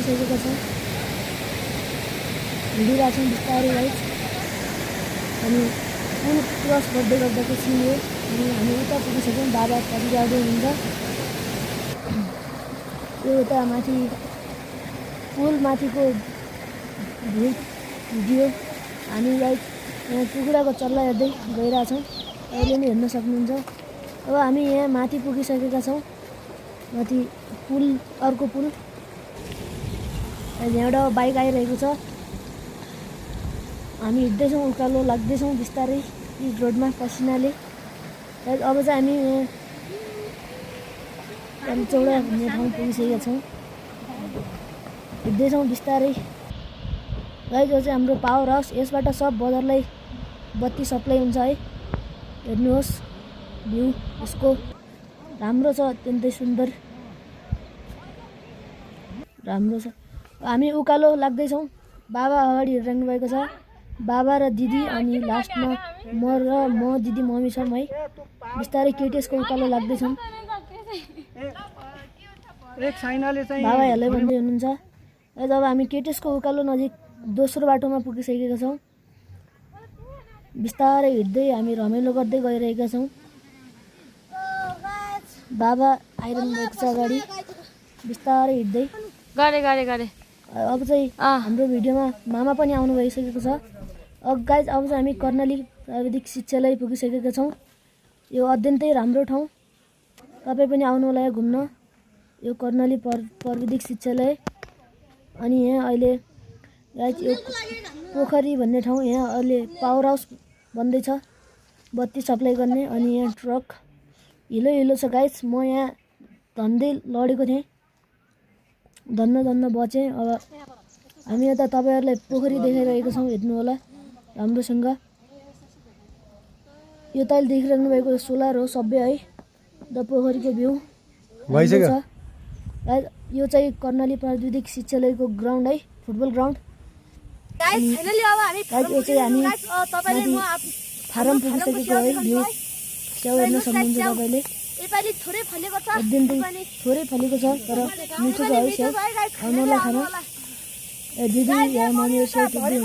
पुगिसकेका छौँ। हिँडिरहेको छौँ बिस्तारै गाइस। अनि पुल क्रस गर्दै गर्दाको सिन हो। अनि हामी उता पुगिसक्यौँ। बाबा पछाडि आउँदै हुनुहुन्छ। यो उता माथि पुल माथिको भिडियो हामी गाइस यहाँ कुखुराको चल्ला हेर्दै गइरहेछौँ। अहिले नै हेर्न सक्नुहुन्छ। अब हामी यहाँ माथि पुगिसकेका छौँ। माथि पुल, अर्को पुल। यहाँबाट बाइक आइरहेको छ। हामी हिँड्दैछौँ, उकालो लाग्दैछौँ बिस्तारै यी रोडमा पसिनाले। अब चाहिँ हामी चौडा भन्ने ठाउँ पुगिसकेका छौँ। हिँड्दैछौँ बिस्तारै। गाइस यो चाहिँ हाम्रो पावर हाउस। यसबाट सब बजारलाई बत्ती सप्लाई हुन्छ है। हेर्नुहोस् भ्यू यसको राम्रो छ, अत्यन्तै सुन्दर राम्रो छ। हामी उकालो लाग्दैछौँ। बाबा अगाडि हिँडिरहनु भएको छ। बाबा र दिदी अनि लास्टमा म र दिदी मम्मी छौँ है। बिस्तारै केटिएसको उकालो लाग्दैछौँ। बाबा हेर्दै भन्दै हुनुहुन्छ। जब हामी केटिएसको उकालो नजिक दोस्रो बाटोमा पुगिसकेका छौँ। बिस्तारै हिँड्दै हामी रमाइलो गर्दै गइरहेका छौँ। बाबा आइरहनु भएको छ अगाडि बिस्तारै हिँड्दै। गरे अब चाहिँ हाम्रो भिडियोमा मामा पनि आउनु भइसकेको छ। अब गाइज अब चाहिँ हामी कर्णाली प्राविधिक शिक्षालय पुगिसकेका छौँ। यो अत्यन्तै राम्रो ठाउँ। तपाईँ पनि आउनु होला घुम्न। यो कर्णाली प्राविधिक शिक्षालय। अनि यहाँ अहिले गाइज यो पोखरी भन्ने ठाउँ, यहाँ अहिले पावर हाउस बन्दैछ बत्ती सप्लाई गर्ने। अनि यहाँ ट्रक हिलो छ गाइज। म यहाँ धन्दै लडेको थिएँ, धन्न बचेँ। अब हामी यता तपाईँहरूलाई पोखरी देखाइरहेको छौँ, हेर्नु होला राम्रोसँग। यो तैले देखिरहनु भएको सोलर हो सबै है। द पोखरीको भ्यू छ। यो चाहिँ कर्णाली प्राविधिक शिक्षालयको ग्राउन्ड है, फुटबल ग्राउन्ड। यो चाहिँ हामी फारम पुगिसकेको है। भ्यू स्याउ हेर्न सक्नुहुन्छ तपाईँले। अत्यन्तै थोरै फलेको छ तर मिठो छ है स्याउ। आउनु होला खान। दिदी या मम्मी स्याउ टिप्दै